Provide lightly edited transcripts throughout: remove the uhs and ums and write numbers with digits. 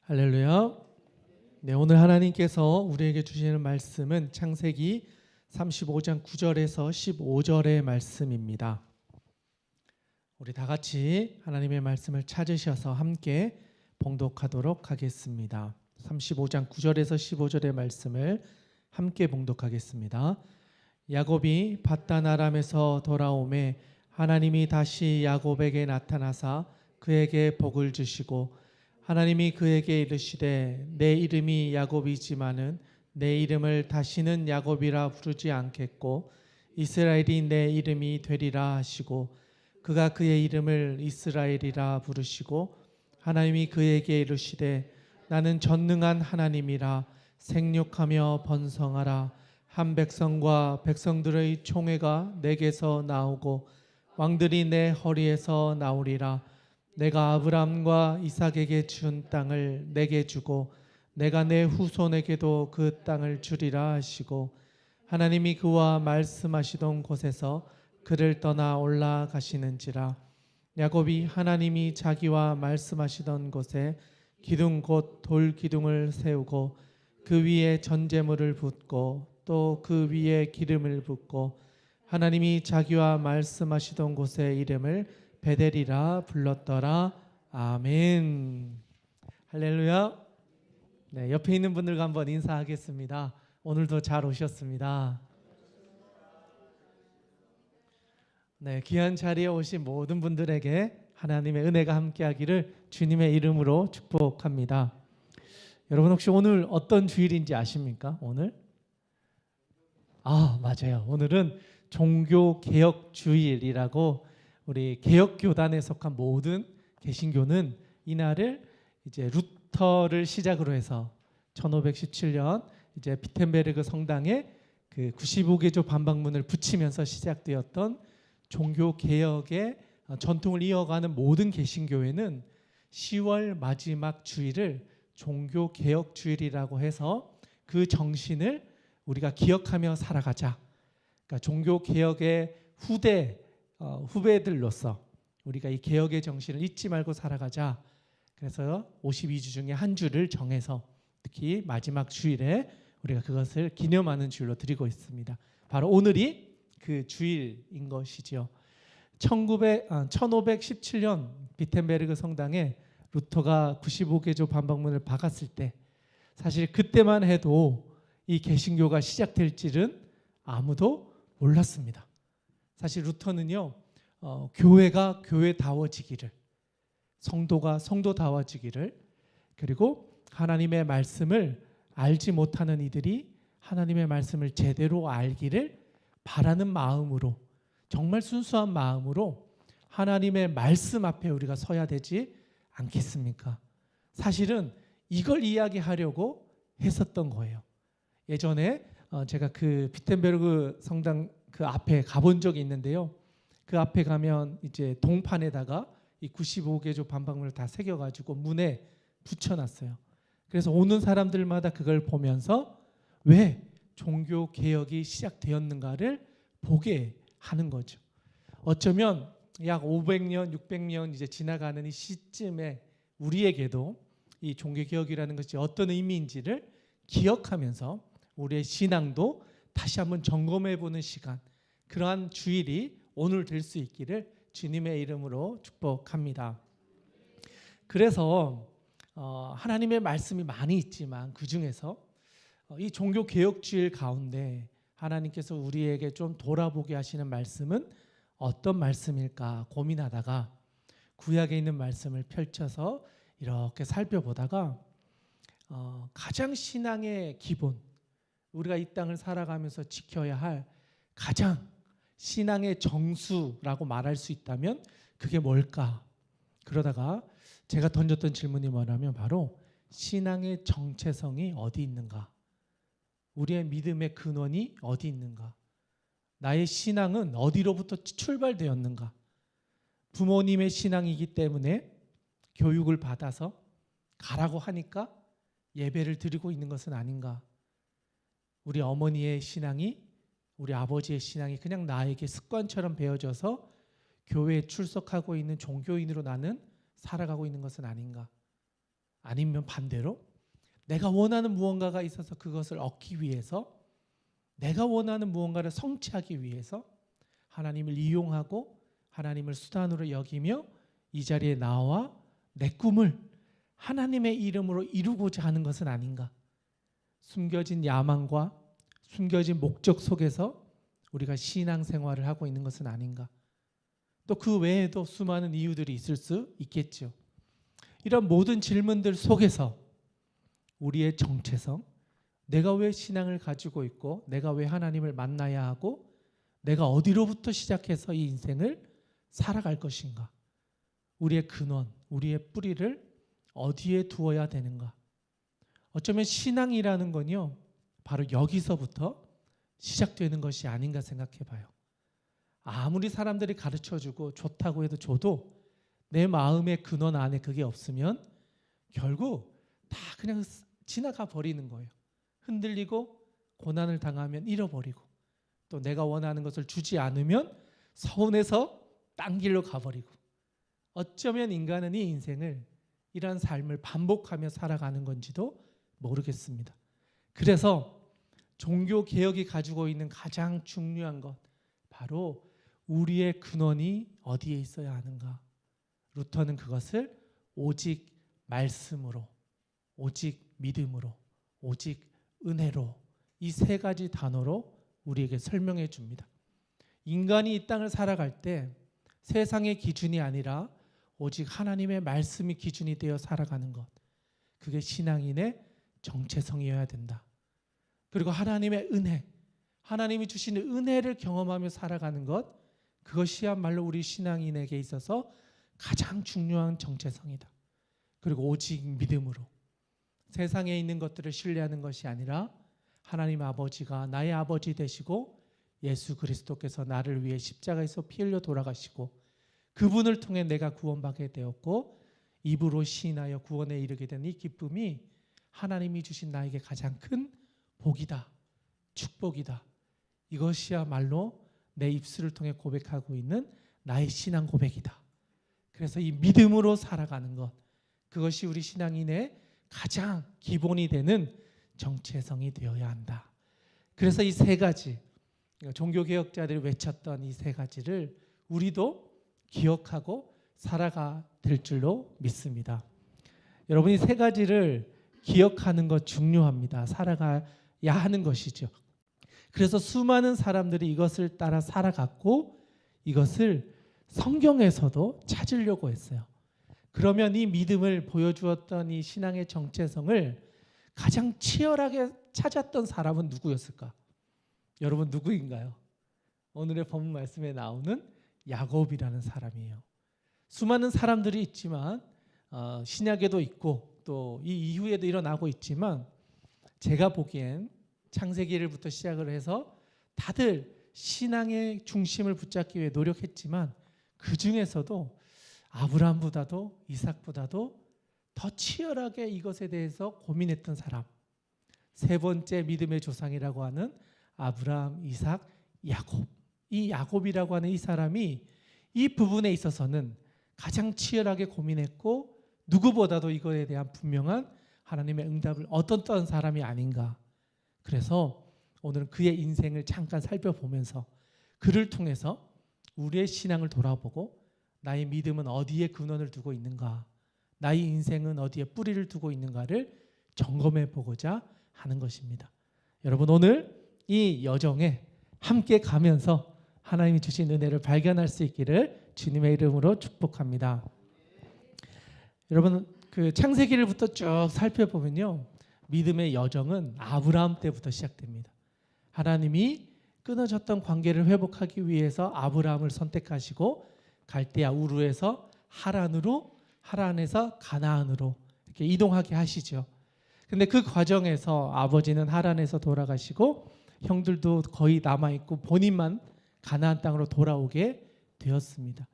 할렐루야. 네, 오늘 하나님께서 우리에게 주시는 말씀은 창세기 35장 9절에서 15절의 말씀입니다. 우리 다 같이 하나님의 말씀을 찾으셔서 함께 봉독하도록 하겠습니다. 35장 9절에서 15절의 말씀을 함께 봉독하겠습니다. 야곱이 밧단 아람에서 돌아오매 하나님이 다시 야곱에게 나타나사 그에게 복을 주시고 하나님이 그에게 이르시되 내 이름이 야곱이지만은 내 이름을 다시는 야곱이라 부르지 않겠고 이스라엘이 내 이름이 되리라 하시고 그가 그의 이름을 이스라엘이라 부르시고 하나님이 그에게 이르시되 나는 전능한 하나님이라 생육하며 번성하라 한 백성과 백성들의 총회가 내게서 나오고 왕들이 내 허리에서 나오리라. 내가 아브람과 이삭에게 준 땅을 내게 주고 내가 내 후손에게도 그 땅을 주리라 하시고 하나님이 그와 말씀하시던 곳에서 그를 떠나 올라가시는지라. 야곱이 하나님이 자기와 말씀하시던 곳에 기둥 곧 돌 기둥을 세우고 그 위에 전제물을 붓고 또 그 위에 기름을 붓고 하나님이 자기와 말씀하시던 곳의 이름을 베델이라 불렀더라. 아멘. 할렐루야. 네, 옆에 있는 분들과 한번 인사하겠습니다. 오늘도 잘 오셨습니다. 네, 귀한 자리에 오신 모든 분들에게 하나님의 은혜가 함께하기를 주님의 이름으로 축복합니다. 여러분 혹시 오늘 어떤 주일인지 아십니까? 오늘? 맞아요. 오늘은 종교개혁주일이라고 우리 개혁교단에 속한 모든 개신교는 이날을 이제 루터를 시작으로 해서 1517년 이제 비텐베르그 성당에 그 95개조 반박문을 붙이면서 시작되었던 종교개혁의 전통을 이어가는 모든 개신교회는 10월 마지막 주일을 종교개혁주일이라고 해서 그 정신을 우리가 기억하며 살아가자. 그러니까 종교개혁의 후배들로서 우리가 이 개혁의 정신을 잊지 말고 살아가자. 그래서 52주 중에 한 주를 정해서 특히 마지막 주일에 우리가 그것을 기념하는 주일로 드리고 있습니다. 바로 오늘이 그 주일인 것이지요. 1517년 비텐베르그 성당에 루터가 95개조 반박문을 박았을 때 사실 그때만 해도 이 개신교가 시작될 줄은 아무도 몰랐습니다. 사실 루터는요, 교회가 교회다워지기를, 성도가 성도다워지기를, 그리고 하나님의 말씀을 알지 못하는 이들이 하나님의 말씀을 제대로 알기를 바라는 마음으로, 정말 순수한 마음으로 하나님의 말씀 앞에 우리가 서야 되지 않겠습니까? 사실은 이걸 이야기하려고 했었던 거예요. 예전에 제가 그 비텐베르그 성당 그 앞에 가본 적이 있는데요. 그 앞에 가면 이제 동판에다가 이 95개조 반박문을 다 새겨가지고 문에 붙여놨어요. 그래서 오는 사람들마다 그걸 보면서 왜 종교 개혁이 시작되었는가를 보게 하는 거죠. 어쩌면 약 500년, 600년 이제 지나가는 이 시점에 우리에게도 이 종교 개혁이라는 것이 어떤 의미인지를 기억하면서 우리의 신앙도 다시 한번 점검해보는 시간, 그러한 주일이 오늘 될 수 있기를 주님의 이름으로 축복합니다. 그래서 하나님의 말씀이 많이 있지만 그 중에서 이 종교개혁주일 가운데 하나님께서 우리에게 좀 돌아보게 하시는 말씀은 어떤 말씀일까 고민하다가 구약에 있는 말씀을 펼쳐서 이렇게 살펴보다가 가장 신앙의 기본, 우리가 이 땅을 살아가면서 지켜야 할 가장 신앙의 정수라고 말할 수 있다면 그게 뭘까? 그러다가 제가 던졌던 질문이 뭐냐면 바로 신앙의 정체성이 어디 있는가? 우리의 믿음의 근원이 어디 있는가? 나의 신앙은 어디로부터 출발되었는가? 부모님의 신앙이기 때문에 교육을 받아서 가라고 하니까 예배를 드리고 있는 것은 아닌가? 우리 어머니의 신앙이, 우리 아버지의 신앙이 그냥 나에게 습관처럼 배어져서 교회에 출석하고 있는 종교인으로 나는 살아가고 있는 것은 아닌가? 아니면 반대로 내가 원하는 무언가가 있어서 그것을 얻기 위해서, 내가 원하는 무언가를 성취하기 위해서 하나님을 이용하고 하나님을 수단으로 여기며 이 자리에 나와 내 꿈을 하나님의 이름으로 이루고자 하는 것은 아닌가? 숨겨진 야망과 숨겨진 목적 속에서 우리가 신앙생활을 하고 있는 것은 아닌가? 또 그 외에도 수많은 이유들이 있을 수 있겠죠. 이런 모든 질문들 속에서 우리의 정체성, 내가 왜 신앙을 가지고 있고 내가 왜 하나님을 만나야 하고 내가 어디로부터 시작해서 이 인생을 살아갈 것인가? 우리의 근원, 우리의 뿌리를 어디에 두어야 되는가? 어쩌면 신앙이라는 건요, 바로 여기서부터 시작되는 것이 아닌가 생각해 봐요. 아무리 사람들이 가르쳐주고 좋다고 해도 줘도 내 마음의 근원 안에 그게 없으면 결국 다 그냥 지나가 버리는 거예요. 흔들리고 고난을 당하면 잃어버리고, 또 내가 원하는 것을 주지 않으면 서운해서 딴 길로 가버리고, 어쩌면 인간은 이 인생을 이러한 삶을 반복하며 살아가는 건지도 모르겠습니다. 그래서 종교개혁이 가지고 있는 가장 중요한 것, 바로 우리의 근원이 어디에 있어야 하는가. 루터는 그것을 오직 말씀으로, 오직 믿음으로, 오직 은혜로, 이 세 가지 단어로 우리에게 설명해 줍니다. 인간이 이 땅을 살아갈 때 세상의 기준이 아니라 오직 하나님의 말씀이 기준이 되어 살아가는 것, 그게 신앙인의 정체성이어야 된다. 그리고 하나님의 은혜, 하나님이 주시는 은혜를 경험하며 살아가는 것, 그것이야말로 우리 신앙인에게 있어서 가장 중요한 정체성이다. 그리고 오직 믿음으로, 세상에 있는 것들을 신뢰하는 것이 아니라 하나님 아버지가 나의 아버지 되시고 예수 그리스도께서 나를 위해 십자가에서 피 흘려 돌아가시고 그분을 통해 내가 구원받게 되었고 입으로 시인하여 구원에 이르게 된 이 기쁨이 하나님이 주신 나에게 가장 큰 복이다, 축복이다. 이것이야말로 내 입술을 통해 고백하고 있는 나의 신앙 고백이다. 그래서 이 믿음으로 살아가는 것, 그것이 우리 신앙인의 가장 기본이 되는 정체성이 되어야 한다. 그래서 이 세 가지, 종교개혁자들이 외쳤던 이 세 가지를 우리도 기억하고 살아가 될 줄로 믿습니다. 여러분이 세 가지를 기억하는 것 중요합니다. 살아가야 하는 것이죠. 그래서 수많은 사람들이 이것을 따라 살아갔고 이것을 성경에서도 찾으려고 했어요. 그러면 이 믿음을 보여주었던 이 신앙의 정체성을 가장 치열하게 찾았던 사람은 누구였을까? 여러분 누구인가요? 오늘의 본문 말씀에 나오는 야곱이라는 사람이에요. 수많은 사람들이 있지만 신약에도 있고 또 이 이후에도 일어나고 있지만 제가 보기엔 창세기를부터 시작을 해서 다들 신앙의 중심을 붙잡기 위해 노력했지만 그 중에서도 아브라함보다도 이삭보다도 더 치열하게 이것에 대해서 고민했던 사람, 세 번째 믿음의 조상이라고 하는 아브라함, 이삭, 야곱. 이 야곱이라고 하는 이 사람이 이 부분에 있어서는 가장 치열하게 고민했고 누구보다도 이거에 대한 분명한 하나님의 응답을 얻었던 사람이 아닌가. 그래서 오늘은 그의 인생을 잠깐 살펴보면서 그를 통해서 우리의 신앙을 돌아보고 나의 믿음은 어디에 근원을 두고 있는가, 나의 인생은 어디에 뿌리를 두고 있는가를 점검해 보고자 하는 것입니다. 여러분 오늘 이 여정에 함께 가면서 하나님이 주신 은혜를 발견할 수 있기를 주님의 이름으로 축복합니다. 여러분 그 창세기를부터 쭉 살펴보면요, 믿음의 여정은 아브라함 때부터 시작됩니다. 하나님이 끊어졌던 관계를 회복하기 위해서 아브라함을 선택하시고 갈대아 우르에서 하란으로, 하란에서 가나안으로 이렇게 이동하게 하시죠. 근데 그 과정에서 아버지는 하란에서 돌아가시고 형들도 거의 남아있고 본인만 가나안 땅으로 돌아오게 되었습니다.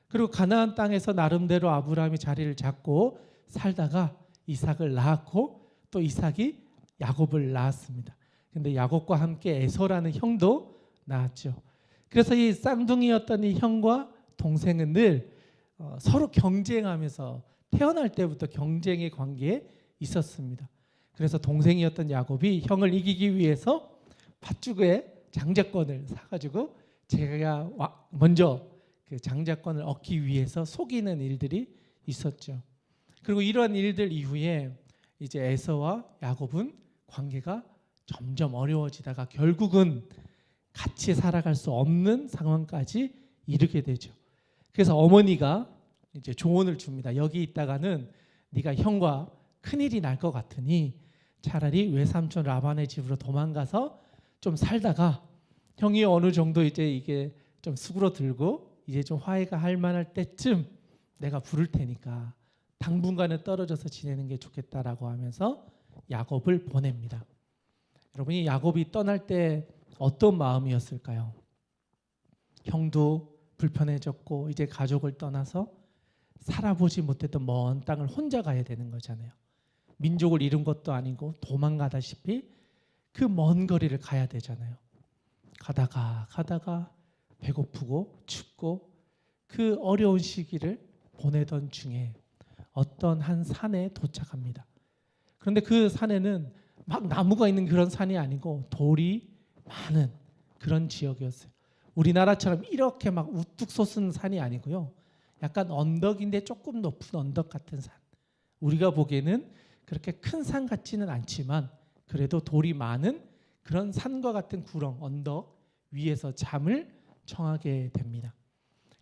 그리고 가나안 땅에서 나름대로 아브라함이 자리를 잡고 살다가 이삭을 낳았고 또 이삭이 야곱을 낳았습니다. 근데 야곱과 함께 에서라는 형도 낳았죠. 그래서 이 쌍둥이였던 이 형과 동생은 늘 서로 경쟁하면서 태어날 때부터 경쟁의 관계에 있었습니다. 그래서 동생이었던 야곱이 형을 이기기 위해서 팥죽에 장자권을 사가지고 제가 먼저 그 장자권을 얻기 위해서 속이는 일들이 있었죠. 그리고 이러한 일들 이후에 이제 에서와 야곱은 관계가 점점 어려워지다가 결국은 같이 살아갈 수 없는 상황까지 이르게 되죠. 그래서 어머니가 이제 조언을 줍니다. 여기 있다가는 네가 형과 큰일이 날 것 같으니 차라리 외삼촌 라반의 집으로 도망가서 좀 살다가 형이 어느 정도 이제 이게 좀 수그러들고 이제 좀 화해가 할 만할 때쯤 내가 부를 테니까 당분간은 떨어져서 지내는 게 좋겠다라고 하면서 야곱을 보냅니다. 여러분이 야곱이 떠날 때 어떤 마음이었을까요? 형도 불편해졌고 이제 가족을 떠나서 살아보지 못했던 먼 땅을 혼자 가야 되는 거잖아요. 민족을 잃은 것도 아니고 도망가다시피 그 먼 거리를 가야 되잖아요. 가다가 배고프고 춥고 그 어려운 시기를 보내던 중에 어떤 한 산에 도착합니다. 그런데 그 산에는 막 나무가 있는 그런 산이 아니고 돌이 많은 그런 지역이었어요. 우리나라처럼 이렇게 막 우뚝 솟은 산이 아니고요. 약간 언덕인데 조금 높은 언덕 같은 산. 우리가 보기에는 그렇게 큰 산 같지는 않지만 그래도 돌이 많은 그런 산과 같은 구렁, 언덕 위에서 잠을 청하게 됩니다.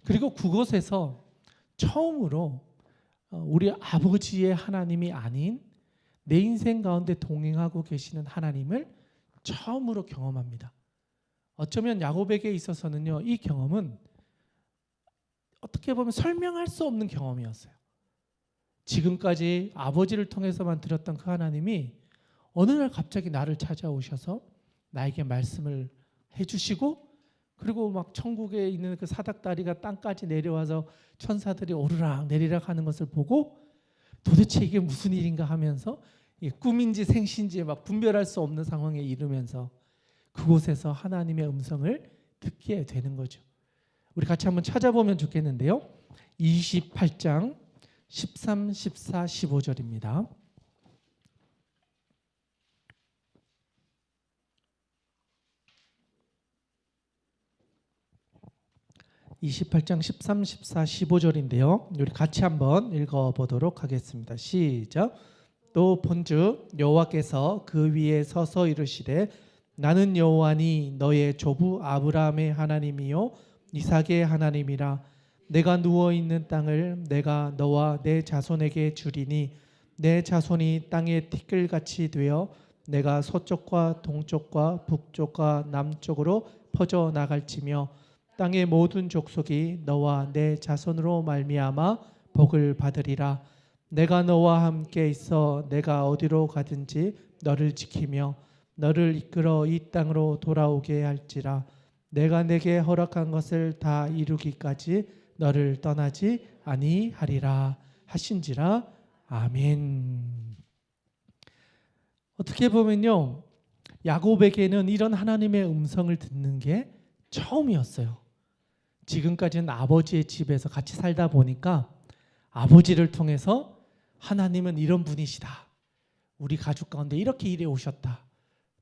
그리고 그곳에서 처음으로 우리 아버지의 하나님이 아닌 내 인생 가운데 동행하고 계시는 하나님을 처음으로 경험합니다. 어쩌면 야곱에게 있어서는요, 이 경험은 어떻게 보면 설명할 수 없는 경험이었어요. 지금까지 아버지를 통해서만 들었던 그 하나님이 어느 날 갑자기 나를 찾아오셔서 나에게 말씀을 해주시고 그리고 막 천국에 있는 그 사닥다리가 땅까지 내려와서 천사들이 오르락 내리락 하는 것을 보고 도대체 이게 무슨 일인가 하면서 꿈인지 생신지 막 분별할 수 없는 상황에 이르면서 그곳에서 하나님의 음성을 듣게 되는 거죠. 우리 같이 한번 찾아보면 좋겠는데요. 28장 13, 14, 15절입니다. 28장 13, 14, 15절인데요. 우리 같이 한번 읽어보도록 하겠습니다. 시작. 또 본즉 여호와께서 그 위에 서서 이르시되 나는 여호와니 너의 조부 아브라함의 하나님이요 이삭의 하나님이라. 내가 누워있는 땅을 내가 너와 내 자손에게 주리니 내 자손이 땅의 티끌같이 되어 내가 서쪽과 동쪽과 북쪽과 남쪽으로 퍼져나갈지며 땅의 모든 족속이 너와 내 자손으로 말미암아 복을 받으리라. 내가 너와 함께 있어 내가 어디로 가든지 너를 지키며 너를 이끌어 이 땅으로 돌아오게 할지라. 내가 내게 허락한 것을 다 이루기까지 너를 떠나지 아니하리라 하신지라. 아멘. 어떻게 보면요, 야곱에게는 이런 하나님의 음성을 듣는 게 처음이었어요. 지금까지는 아버지의 집에서 같이 살다 보니까 아버지를 통해서 하나님은 이런 분이시다, 우리 가족 가운데 이렇게 일해 오셨다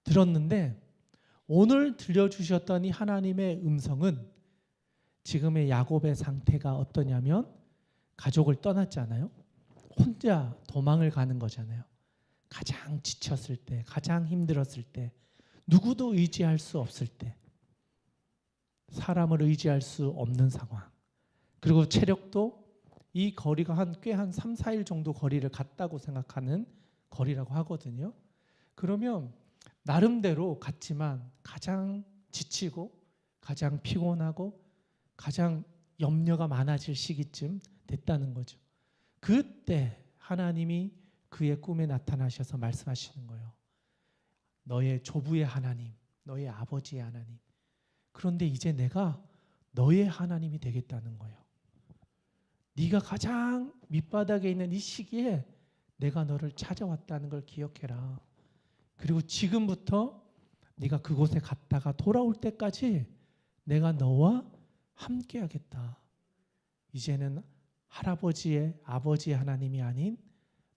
들었는데, 오늘 들려주셨던 이 하나님의 음성은 지금의 야곱의 상태가 어떠냐면 가족을 떠났잖아요. 혼자 도망을 가는 거잖아요. 가장 지쳤을 때, 가장 힘들었을 때, 누구도 의지할 수 없을 때, 사람을 의지할 수 없는 상황. 그리고 체력도 이 거리가 꽤 한 3, 4일 정도 거리를 갔다고 생각하는 거리라고 하거든요. 그러면 나름대로 갔지만 가장 지치고 가장 피곤하고 가장 염려가 많아질 시기쯤 됐다는 거죠. 그때 하나님이 그의 꿈에 나타나셔서 말씀하시는 거예요. 너의 조부의 하나님, 너의 아버지의 하나님. 그런데 이제 내가 너의 하나님이 되겠다는 거예요. 네가 가장 밑바닥에 있는 이 시기에 내가 너를 찾아왔다는 걸 기억해라. 그리고 지금부터 네가 그곳에 갔다가 돌아올 때까지 내가 너와 함께 하겠다. 이제는 할아버지의 아버지의 하나님이 아닌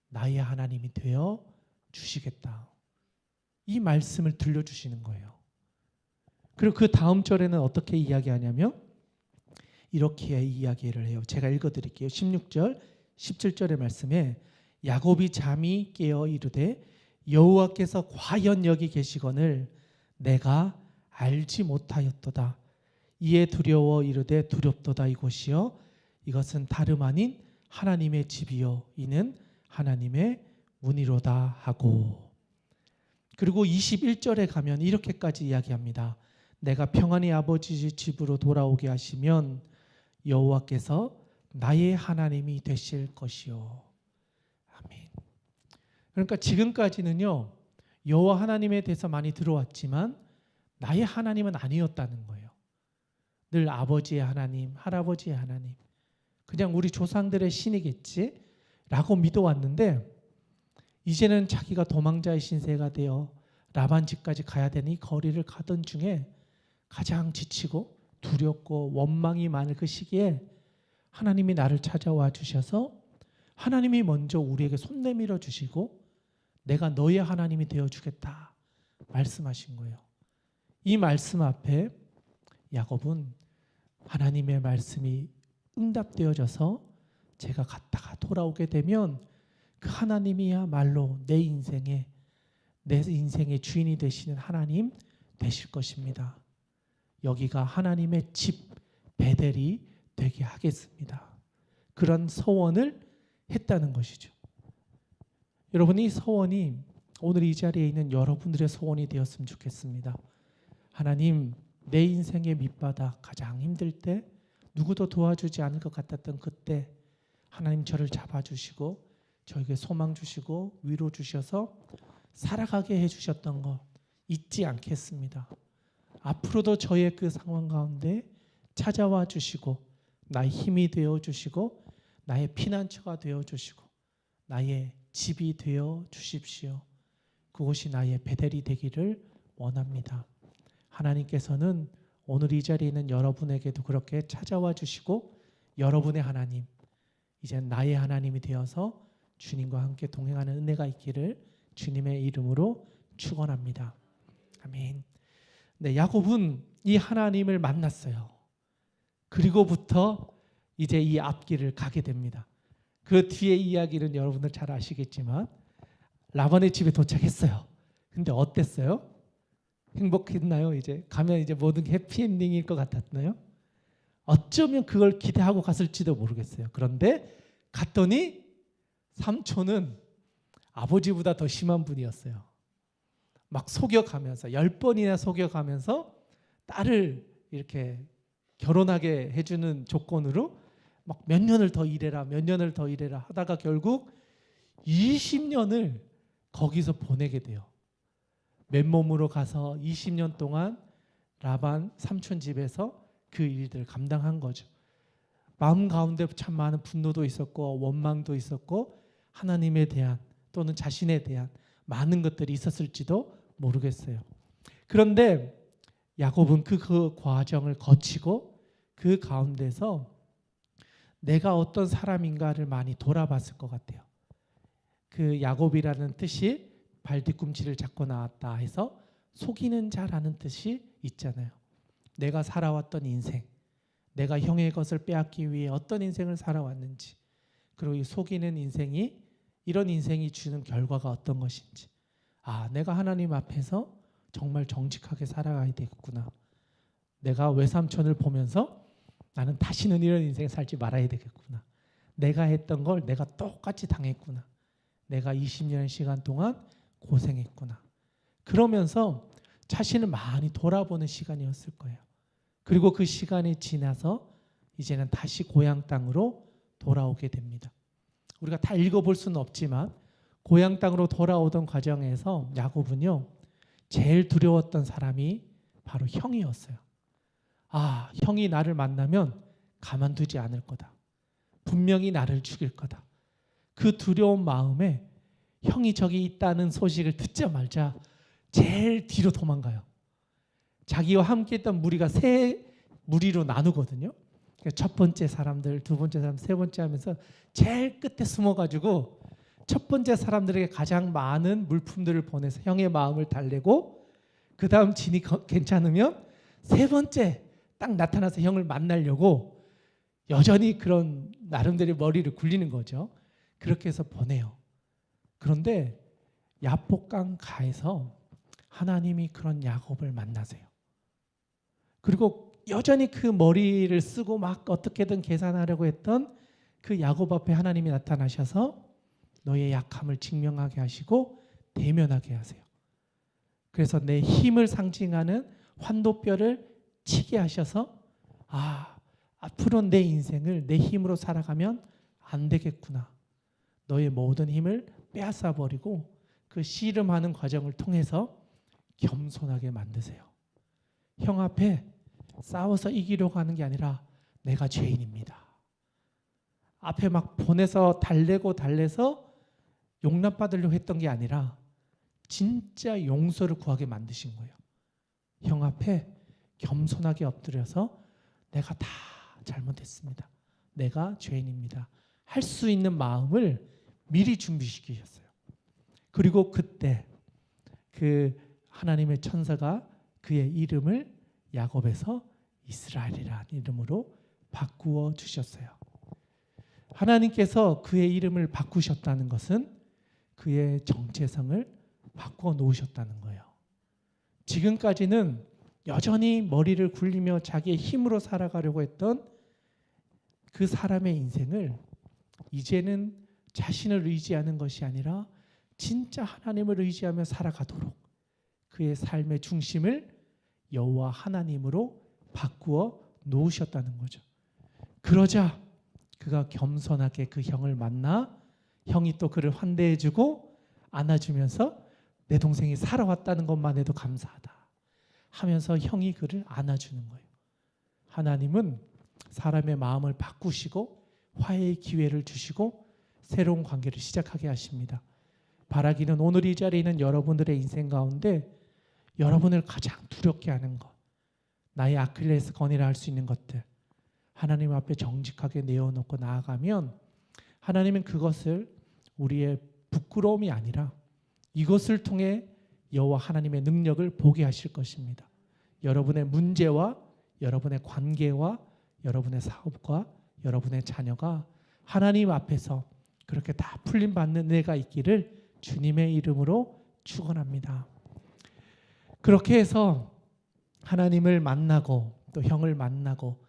나의 하나님이 되어 주시겠다. 이 말씀을 들려주시는 거예요. 그리고 그 다음 절에는 어떻게 이야기하냐면 이렇게 이야기를 해요. 제가 읽어드릴게요. 16절, 17절의 말씀에 야곱이 잠이 깨어 이르되 여호와께서 과연 여기 계시거늘 내가 알지 못하였도다. 이에 두려워 이르되 두렵도다 이곳이여 이것은 다름 아닌 하나님의 집이요 이는 하나님의 문이로다 하고, 그리고 21절에 가면 이렇게까지 이야기합니다. 내가 평안히 아버지 집으로 돌아오게 하시면 여호와께서 나의 하나님이 되실 것이요. 아멘. 그러니까 지금까지는요 여호와 하나님에 대해서 많이 들어왔지만 나의 하나님은 아니었다는 거예요. 늘 아버지의 하나님, 할아버지의 하나님, 그냥 우리 조상들의 신이겠지 라고 믿어왔는데 이제는 자기가 도망자의 신세가 되어 라반 집까지 가야 되니 거리를 가던 중에 가장 지치고 두렵고 원망이 많을 그 시기에 하나님이 나를 찾아와 주셔서 하나님이 먼저 우리에게 손 내밀어 주시고 내가 너의 하나님이 되어 주겠다 말씀하신 거예요. 이 말씀 앞에 야곱은 하나님의 말씀이 응답되어져서 제가 갔다가 돌아오게 되면 그 하나님이야말로 내 인생의 주인이 되시는 하나님 되실 것입니다. 여기가 하나님의 집 베델이 되게 하겠습니다. 그런 서원을 했다는 것이죠. 여러분, 이 서원이 오늘 이 자리에 있는 여러분들의 소원이 되었으면 좋겠습니다. 하나님, 내 인생의 밑바닥 가장 힘들 때 누구도 도와주지 않을 것 같았던 그때 하나님 저를 잡아주시고 저에게 소망 주시고 위로 주셔서 살아가게 해주셨던 것 잊지 않겠습니다. 앞으로도 저의 그 상황 가운데 찾아와 주시고 나의 힘이 되어 주시고 나의 피난처가 되어 주시고 나의 집이 되어 주십시오. 그곳이 나의 베델이 되기를 원합니다. 하나님께서는 오늘 이 자리에 있는 여러분에게도 그렇게 찾아와 주시고 여러분의 하나님, 이제 나의 하나님이 되어서 주님과 함께 동행하는 은혜가 있기를 주님의 이름으로 축원합니다. 아멘. 네, 야곱은 이 하나님을 만났어요. 그리고부터 이제 이 앞길을 가게 됩니다. 그 뒤에 이야기는 여러분들 잘 아시겠지만 라반의 집에 도착했어요. 근데 어땠어요? 행복했나요? 이제 가면 이제 모든 게 해피엔딩일 것 같았나요? 어쩌면 그걸 기대하고 갔을지도 모르겠어요. 그런데 갔더니 삼촌은 아버지보다 더 심한 분이었어요. 막 속여가면서 10번이나 속여가면서 딸을 이렇게 결혼하게 해주는 조건으로 막 몇 년을 더 일해라 몇 년을 더 일해라 하다가 결국 20년을 거기서 보내게 돼요. 맨몸으로 가서 20년 동안 라반 삼촌 집에서 그 일들을 감당한 거죠. 마음 가운데 참 많은 분노도 있었고 원망도 있었고 하나님에 대한 또는 자신에 대한 많은 것들이 있었을지도 모르겠어요. 그런데 야곱은 그 과정을 거치고 그 가운데서 내가 어떤 사람인가를 많이 돌아봤을 것 같아요. 그 야곱이라는 뜻이 발 뒤꿈치를 잡고 나왔다 해서 속이는 자라는 뜻이 있잖아요. 내가 살아왔던 인생, 내가 형의 것을 빼앗기 위해 어떤 인생을 살아왔는지, 그리고 이 속이는 인생이 이런 인생이 주는 결과가 어떤 것인지, 아, 내가 하나님 앞에서 정말 정직하게 살아가야 되겠구나. 내가 외삼촌을 보면서 나는 다시는 이런 인생 살지 말아야 되겠구나. 내가 했던 걸 내가 똑같이 당했구나. 내가 20년 시간 동안 고생했구나. 그러면서 자신을 많이 돌아보는 시간이었을 거예요. 그리고 그 시간이 지나서 이제는 다시 고향 땅으로 돌아오게 됩니다. 우리가 다 읽어볼 수는 없지만 고향 땅으로 돌아오던 과정에서 야곱은요, 제일 두려웠던 사람이 바로 형이었어요. 아, 형이 나를 만나면 가만두지 않을 거다. 분명히 나를 죽일 거다. 그 두려운 마음에 형이 저기 있다는 소식을 듣자마자 제일 뒤로 도망가요. 자기와 함께 했던 무리가 세 무리로 나누거든요. 첫 번째 사람들, 두 번째 사람, 세 번째 하면서 제일 끝에 숨어가지고 첫 번째 사람들에게 가장 많은 물품들을 보내서 형의 마음을 달래고 그 다음 진이 괜찮으면 세 번째 딱 나타나서 형을 만나려고 여전히 그런 나름대로 머리를 굴리는 거죠. 그렇게 해서 보내요. 그런데 야복강 가에서 하나님이 그런 야곱을 만나세요. 그리고 여전히 그 머리를 쓰고 막 어떻게든 계산하려고 했던 그 야곱 앞에 하나님이 나타나셔서 너의 약함을 증명하게 하시고 대면하게 하세요. 그래서 내 힘을 상징하는 환도뼈를 치게 하셔서 앞으로 내 인생을 내 힘으로 살아가면 안 되겠구나. 너의 모든 힘을 빼앗아 버리고 그 씨름하는 과정을 통해서 겸손하게 만드세요. 형 앞에 싸워서 이기려고 하는 게 아니라 내가 죄인입니다. 앞에 막 보내서 달래서 용납받으려고 했던 게 아니라 진짜 용서를 구하게 만드신 거예요. 형 앞에 겸손하게 엎드려서 내가 다 잘못했습니다. 내가 죄인입니다. 할 수 있는 마음을 미리 준비시키셨어요. 그리고 그때 그 하나님의 천사가 그의 이름을 야곱에서 이스라엘이라는 이름으로 바꾸어 주셨어요. 하나님께서 그의 이름을 바꾸셨다는 것은 그의 정체성을 바꾸어 놓으셨다는 거예요. 지금까지는 여전히 머리를 굴리며 자기의 힘으로 살아가려고 했던 그 사람의 인생을 이제는 자신을 의지하는 것이 아니라 진짜 하나님을 의지하며 살아가도록 그의 삶의 중심을 여호와 하나님으로 바꾸어 놓으셨다는 거죠. 그러자 그가 겸손하게 그 형을 만나 형이 또 그를 환대해주고 안아주면서 내 동생이 살아왔다는 것만 해도 감사하다 하면서 형이 그를 안아주는 거예요. 하나님은 사람의 마음을 바꾸시고 화해의 기회를 주시고 새로운 관계를 시작하게 하십니다. 바라기는 오늘 이 자리에 있는 여러분들의 인생 가운데 여러분을 가장 두렵게 하는 것, 나의 아킬레스건이라 할 수 있는 것들 하나님 앞에 정직하게 내어놓고 나아가면 하나님은 그것을 우리의 부끄러움이 아니라 이것을 통해 여호와 하나님의 능력을 보게 하실 것입니다. 여러분의 문제와 여러분의 관계와 여러분의 사업과 여러분의 자녀가 하나님 앞에서 그렇게 다 풀림받는 은혜가 있기를 주님의 이름으로 축원합니다. 그렇게 해서 하나님을 만나고 또 형을 만나고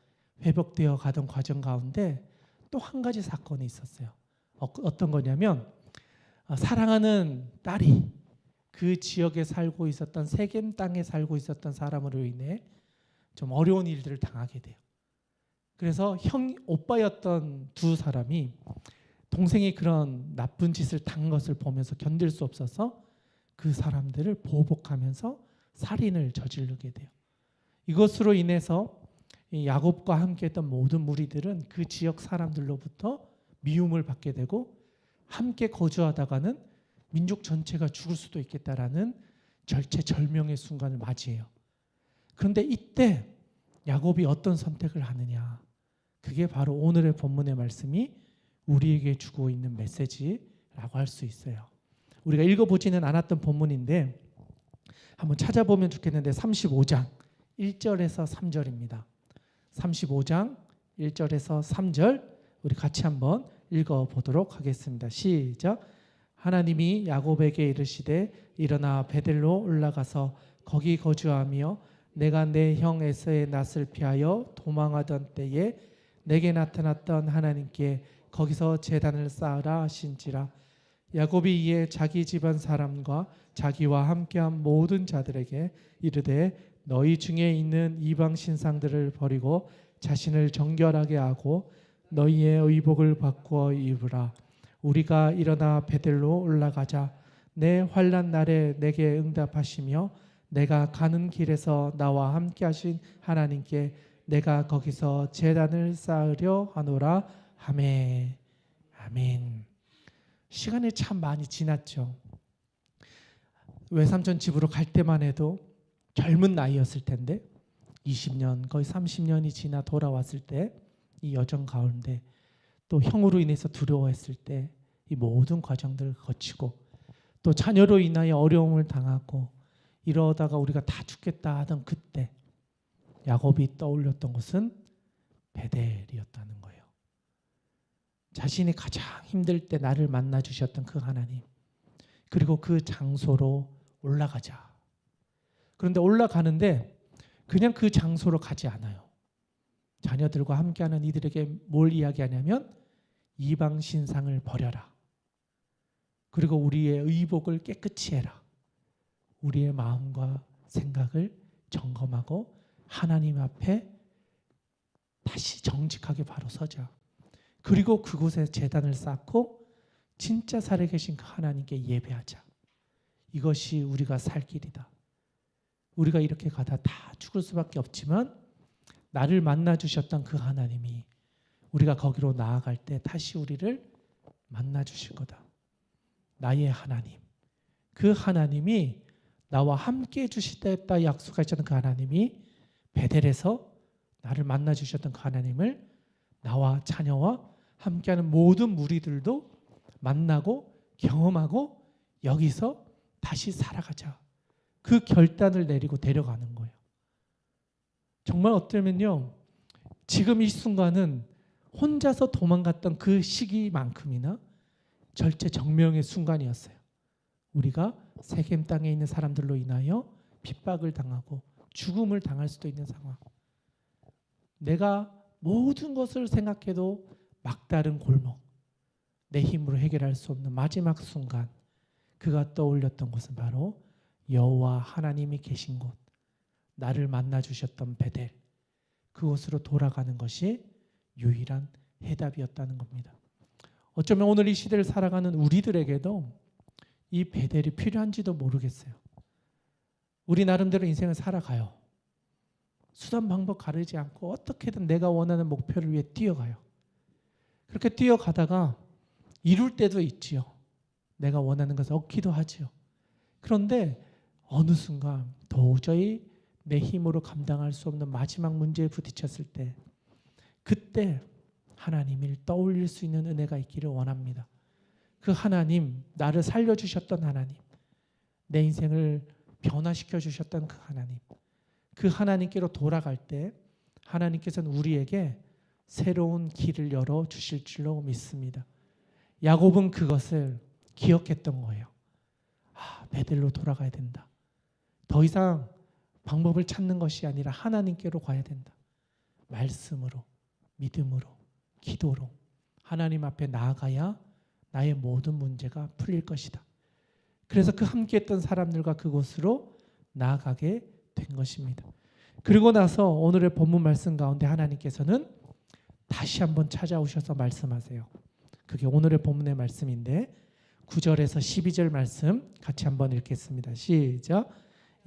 회복되어 가던 과정 가운데 또 한 가지 사건이 있었어요. 어떤 거냐면 사랑하는 딸이 그 지역에 살고 있었던 세겜 땅에 살고 있었던 사람으로 인해 좀 어려운 일들을 당하게 돼요. 그래서 오빠였던 두 사람이 동생이 그런 나쁜 짓을 당한 것을 보면서 견딜 수 없어서 그 사람들을 보복하면서 살인을 저지르게 돼요. 이것으로 인해서 야곱과 함께했던 모든 무리들은 그 지역 사람들로부터 미움을 받게 되고 함께 거주하다가는 민족 전체가 죽을 수도 있겠다라는 절체절명의 순간을 맞이해요. 그런데 이때 야곱이 어떤 선택을 하느냐, 그게 바로 오늘의 본문의 말씀이 우리에게 주고 있는 메시지라고 할 수 있어요. 우리가 읽어보지는 않았던 본문인데 한번 찾아보면 좋겠는데 35장 1절에서 3절입니다. 35장 1절에서 3절 우리 같이 한번 읽어보도록 하겠습니다. 시작. 하나님이 야곱에게 이르시되 일어나 베델로 올라가서 거기 거주하며 내가 내 형 에서의 낯을 피하여 도망하던 때에 내게 나타났던 하나님께 거기서 제단을 쌓으라 하신지라. 야곱이 이에 자기 집안 사람과 자기와 함께한 모든 자들에게 이르되 너희 중에 있는 이방 신상들을 버리고 자신을 정결하게 하고 너희의 의복을 바꾸어 입으라. 우리가 일어나 베델로 올라가자. 내 환난 날에 내게 응답하시며 내가 가는 길에서 나와 함께 하신 하나님께 내가 거기서 제단을 쌓으려 하노라 하매. 아멘. 시간이 참 많이 지났죠. 외삼촌 집으로 갈 때만 해도 젊은 나이였을 텐데 20년 거의 30년이 지나 돌아왔을 때 이 여정 가운데 또 형으로 인해서 두려워했을 때 이 모든 과정들을 거치고 또 자녀로 인하여 어려움을 당하고 이러다가 우리가 다 죽겠다 하던 그때 야곱이 떠올렸던 것은 베델이었다는 거예요. 자신이 가장 힘들 때 나를 만나 주셨던 그 하나님, 그리고 그 장소로 올라가자. 그런데 올라가는데 그냥 그 장소로 가지 않아요. 자녀들과 함께하는 이들에게 뭘 이야기하냐면 이방 신상을 버려라. 그리고 우리의 의복을 깨끗이 해라. 우리의 마음과 생각을 점검하고 하나님 앞에 다시 정직하게 바로 서자. 그리고 그곳에 제단을 쌓고 진짜 살아계신 그 하나님께 예배하자. 이것이 우리가 살 길이다. 우리가 이렇게 가다 다 죽을 수밖에 없지만 나를 만나 주셨던 그 하나님이 우리가 거기로 나아갈 때 다시 우리를 만나 주실 거다. 나의 하나님, 그 하나님이 나와 함께 해주시다 약속하셨던 그 하나님이 베델에서 나를 만나 주셨던 그 하나님을 나와 자녀와 함께하는 모든 무리들도 만나고 경험하고 여기서 다시 살아가자. 그 결단을 내리고 데려가는 거예요. 정말 어쩌면요, 지금 이 순간은 혼자서 도망갔던 그 시기만큼이나 절체정명의 순간이었어요. 우리가 세겜 땅에 있는 사람들로 인하여 핍박을 당하고 죽음을 당할 수도 있는 상황. 내가 모든 것을 생각해도 막다른 골목, 내 힘으로 해결할 수 없는 마지막 순간, 그가 떠올렸던 것은 바로 여호와 하나님이 계신 곳, 나를 만나 주셨던 베델, 그곳으로 돌아가는 것이 유일한 해답이었다는 겁니다. 어쩌면 오늘 이 시대를 살아가는 우리들에게도 이 베델이 필요한지도 모르겠어요. 우리 나름대로 인생을 살아가요. 수단 방법 가르지 않고 어떻게든 내가 원하는 목표를 위해 뛰어가요. 그렇게 뛰어가다가 이룰 때도 있지요. 내가 원하는 것을 얻기도 하지요. 그런데 어느 순간 도저히 내 힘으로 감당할 수 없는 마지막 문제에 부딪혔을 때, 그때 하나님을 떠올릴 수 있는 은혜가 있기를 원합니다. 그 하나님, 나를 살려주셨던 하나님, 내 인생을 변화시켜 주셨던 그 하나님, 그 하나님께로 돌아갈 때 하나님께서는 우리에게 새로운 길을 열어 주실 줄로 믿습니다. 야곱은 그것을 기억했던 거예요. 베델로 돌아가야 된다. 더 이상 방법을 찾는 것이 아니라 하나님께로 가야 된다. 말씀으로, 믿음으로, 기도로 하나님 앞에 나아가야 나의 모든 문제가 풀릴 것이다. 그래서 그 함께했던 사람들과 그곳으로 나아가게 된 것입니다. 그리고 나서 오늘의 본문 말씀 가운데 하나님께서는 다시 한번 찾아오셔서 말씀하세요. 그게 오늘의 본문의 말씀인데 9절에서 12절 말씀 같이 한번 읽겠습니다. 시작.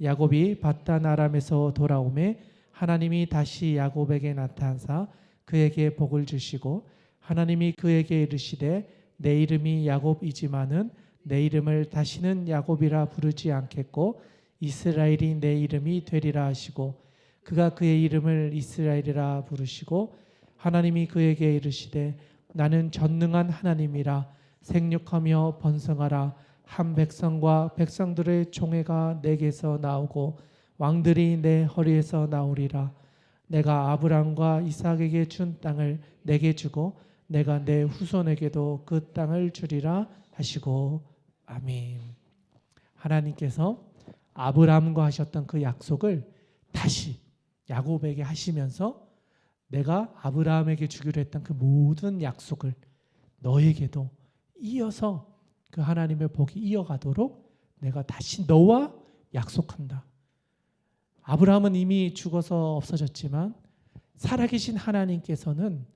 야곱이 밧단 아람에서 돌아오매 하나님이 다시 야곱에게 나타나사 그에게 복을 주시고 하나님이 그에게 이르시되 내 이름이 야곱이지만은 내 이름을 다시는 야곱이라 부르지 않겠고 이스라엘이 내 이름이 되리라 하시고 그가 그의 이름을 이스라엘이라 부르시고 하나님이 그에게 이르시되 나는 전능한 하나님이라 생육하며 번성하라 한 백성과 백성들의 총회가 내게서 나오고 왕들이 내 허리에서 나오리라. 내가 아브람과 이삭에게 준 땅을 내게 주고 내가 내 후손에게도 그 땅을 주리라 하시고 아멘. 하나님께서 아브람과 하셨던 그 약속을 다시 야곱에게 하시면서 내가 아브라함에게 주기로 했던 그 모든 약속을 너에게도 이어서 그 하나님의 복이 이어가도록 내가 다시 너와 약속한다. 아브라함은 이미 죽어서 없어졌지만 살아계신 하나님께서는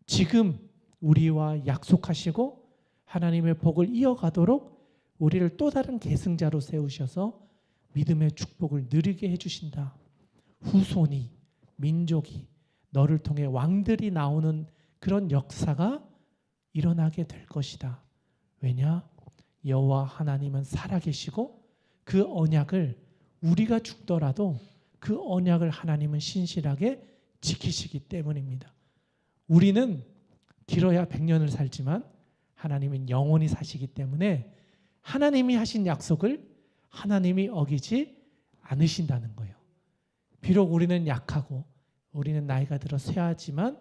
지금 우리와 약속하시고 하나님의 복을 이어가도록 우리를 또 다른 계승자로 세우셔서 믿음의 축복을 누리게 해주신다. 후손이, 민족이 너를 통해 왕들이 나오는 그런 역사가 일어나게 될 것이다. 왜냐? 여호와 하나님은 살아계시고 그 언약을 우리가 죽더라도 그 언약을 하나님은 신실하게 지키시기 때문입니다. 우리는 길어야 100년을 살지만 하나님은 영원히 사시기 때문에 하나님이 하신 약속을 하나님이 어기지 않으신다는 거예요. 비록 우리는 약하고 우리는 나이가 들어 쇠하지만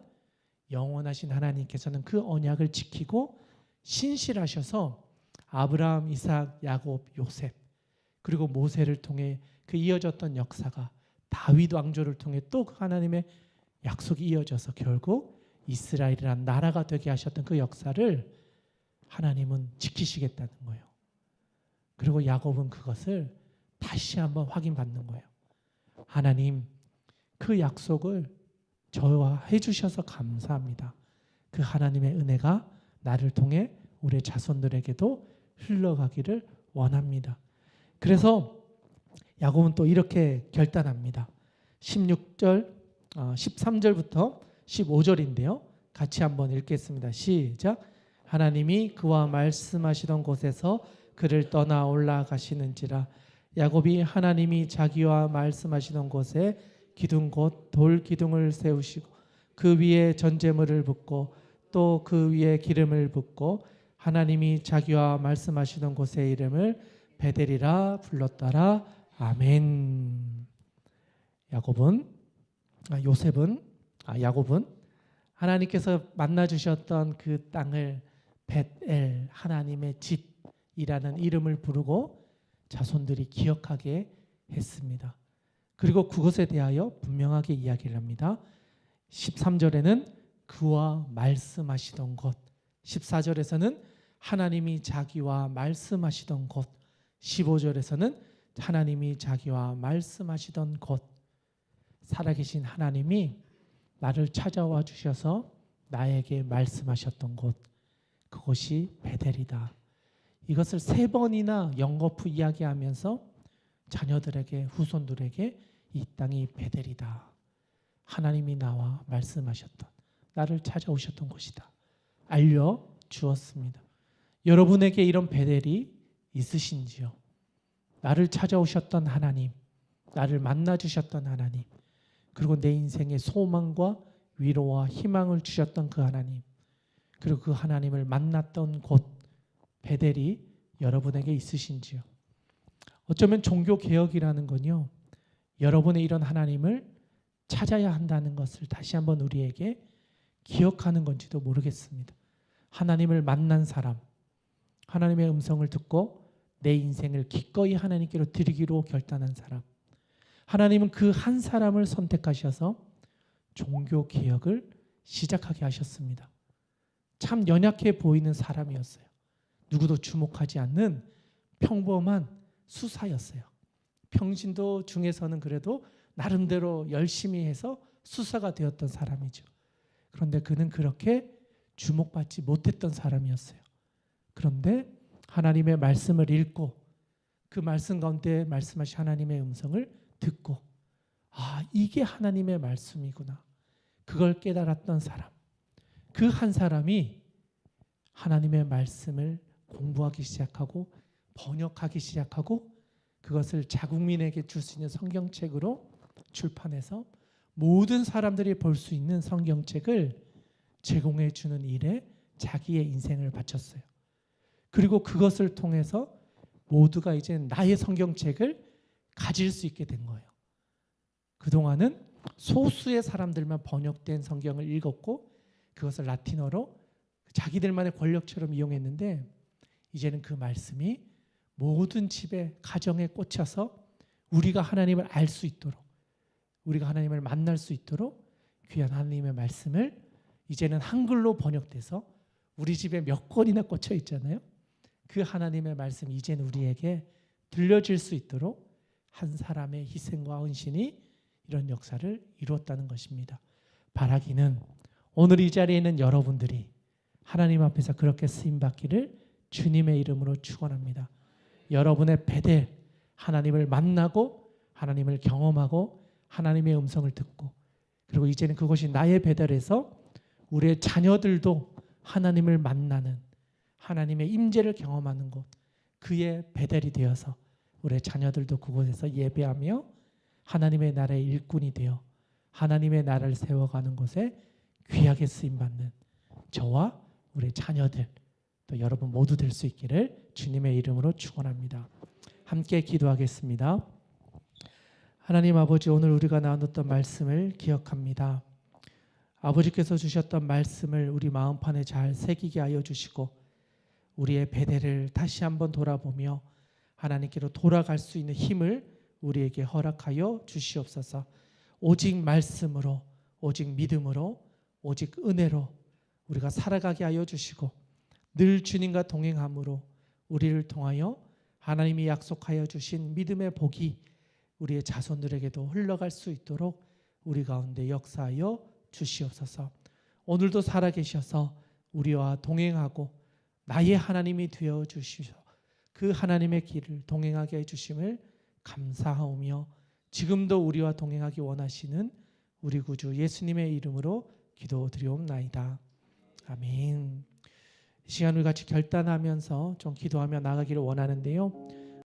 영원하신 하나님께서는 그 언약을 지키고 신실하셔서 아브라함, 이삭, 야곱, 요셉 그리고 모세를 통해 그 이어졌던 역사가 다윗 왕조를 통해 또 그 하나님의 약속이 이어져서 결국 이스라엘이라는 나라가 되게 하셨던 그 역사를 하나님은 지키시겠다는 거예요. 그리고 야곱은 그것을 다시 한번 확인받는 거예요. 하나님, 그 약속을 저와 해주셔서 감사합니다. 그 하나님의 은혜가 나를 통해 우리 자손들에게도 흘러가기를 원합니다. 그래서 야곱은 또 이렇게 결단합니다. 13절부터 15절인데요. 같이 한번 읽겠습니다. 시작. 하나님이 그와 말씀하시던 곳에서 그를 떠나 올라가시는지라. 야곱이 하나님이 자기와 말씀하시던 곳에 기둥 곧 돌 기둥을 세우시고 그 위에 전제물을 붓고 또 그 위에 기름을 붓고 하나님이 자기와 말씀하시던 곳의 이름을 베델이라 불렀더라. 아멘. 야곱은 하나님께서 만나 주셨던 그 땅을 벳엘, 하나님의 집이라는 이름을 부르고 자손들이 기억하게 했습니다. 그리고 그것에 대하여 분명하게 이야기를 합니다. 13절에는 그와 말씀하시던 곳, 14절에서는 하나님이 자기와 말씀하시던 곳, 15절에서는 하나님이 자기와 말씀하시던 곳, 살아계신 하나님이 나를 찾아와 주셔서 나에게 말씀하셨던 곳, 그것이 베델이다. 이것을 3번이나 연거푸 이야기하면서 자녀들에게, 후손들에게 이 땅이 베델이다. 하나님이 나와 말씀하셨던, 나를 찾아오셨던 곳이다. 알려주었습니다. 여러분에게 이런 베델이 있으신지요? 나를 찾아오셨던 하나님, 나를 만나주셨던 하나님, 그리고 내 인생의 소망과 위로와 희망을 주셨던 그 하나님, 그리고 그 하나님을 만났던 곳 베델이 여러분에게 있으신지요? 어쩌면 종교개혁이라는 건요, 여러분의 이런 하나님을 찾아야 한다는 것을 다시 한번 우리에게 기억하는 건지도 모르겠습니다. 하나님을 만난 사람, 하나님의 음성을 듣고 내 인생을 기꺼이 하나님께로 드리기로 결단한 사람, 하나님은 그 한 사람을 선택하셔서 종교개혁을 시작하게 하셨습니다. 참 연약해 보이는 사람이었어요. 누구도 주목하지 않는 평범한 수사였어요. 평신도 중에서는 그래도 나름대로 열심히 해서 수사가 되었던 사람이죠. 그런데 그는 그렇게 주목받지 못했던 사람이었어요. 그런데 하나님의 말씀을 읽고 그 말씀 가운데 말씀하신 하나님의 음성을 듣고, 이게 하나님의 말씀이구나, 그걸 깨달았던 사람, 그 한 사람이 하나님의 말씀을 공부하기 시작하고 번역하기 시작하고 그것을 자국민에게 줄 수 있는 성경책으로 출판해서 모든 사람들이 볼 수 있는 성경책을 제공해 주는 일에 자기의 인생을 바쳤어요. 그리고 그것을 통해서 모두가 이제 나의 성경책을 가질 수 있게 된 거예요. 그동안은 소수의 사람들만 번역된 성경을 읽었고 그것을 라틴어로 자기들만의 권력처럼 이용했는데, 이제는 그 말씀이 모든 집에, 가정에 꽂혀서 우리가 하나님을 알 수 있도록, 우리가 하나님을 만날 수 있도록 귀한 하나님의 말씀을 이제는 한글로 번역돼서 우리 집에 몇 권이나 꽂혀 있잖아요. 그 하나님의 말씀이 이제는 우리에게 들려질 수 있도록 한 사람의 희생과 헌신이 이런 역사를 이루었다는 것입니다. 바라기는 오늘 이 자리에 있는 여러분들이 하나님 앞에서 그렇게 쓰임받기를 주님의 이름으로 축원합니다. 여러분의 베델, 하나님을 만나고 하나님을 경험하고 하나님의 음성을 듣고, 그리고 이제는 그것이 나의 베델에서 우리의 자녀들도 하나님을 만나는, 하나님의 임재를 경험하는 곳, 그의 베델이 되어서 우리의 자녀들도 그곳에서 예배하며 하나님의 나라의 일꾼이 되어 하나님의 나라를 세워가는 곳에 귀하게 쓰임받는 저와 우리 자녀들 또 여러분 모두 될 수 있기를 주님의 이름으로 축원합니다. 함께 기도하겠습니다. 하나님 아버지, 오늘 우리가 나눴던 말씀을 기억합니다. 아버지께서 주셨던 말씀을 우리 마음판에 잘 새기게 하여 주시고 우리의 배대를 다시 한번 돌아보며 하나님께로 돌아갈 수 있는 힘을 우리에게 허락하여 주시옵소서. 오직 말씀으로, 오직 믿음으로, 오직 은혜로 우리가 살아가게 하여 주시고 늘 주님과 동행함으로 우리를 통하여 하나님이 약속하여 주신 믿음의 복이 우리의 자손들에게도 흘러갈 수 있도록 우리 가운데 역사하여 주시옵소서. 오늘도 살아계셔서 우리와 동행하고 나의 하나님이 되어 주시소 그 하나님의 길을 동행하게 해주심을 감사하오며 지금도 우리와 동행하기 원하시는 우리 구주 예수님의 이름으로 기도드리옵나이다. 아멘. 이 시간 우리 같이 결단하면서 좀 기도하며 나가기를 원하는데요.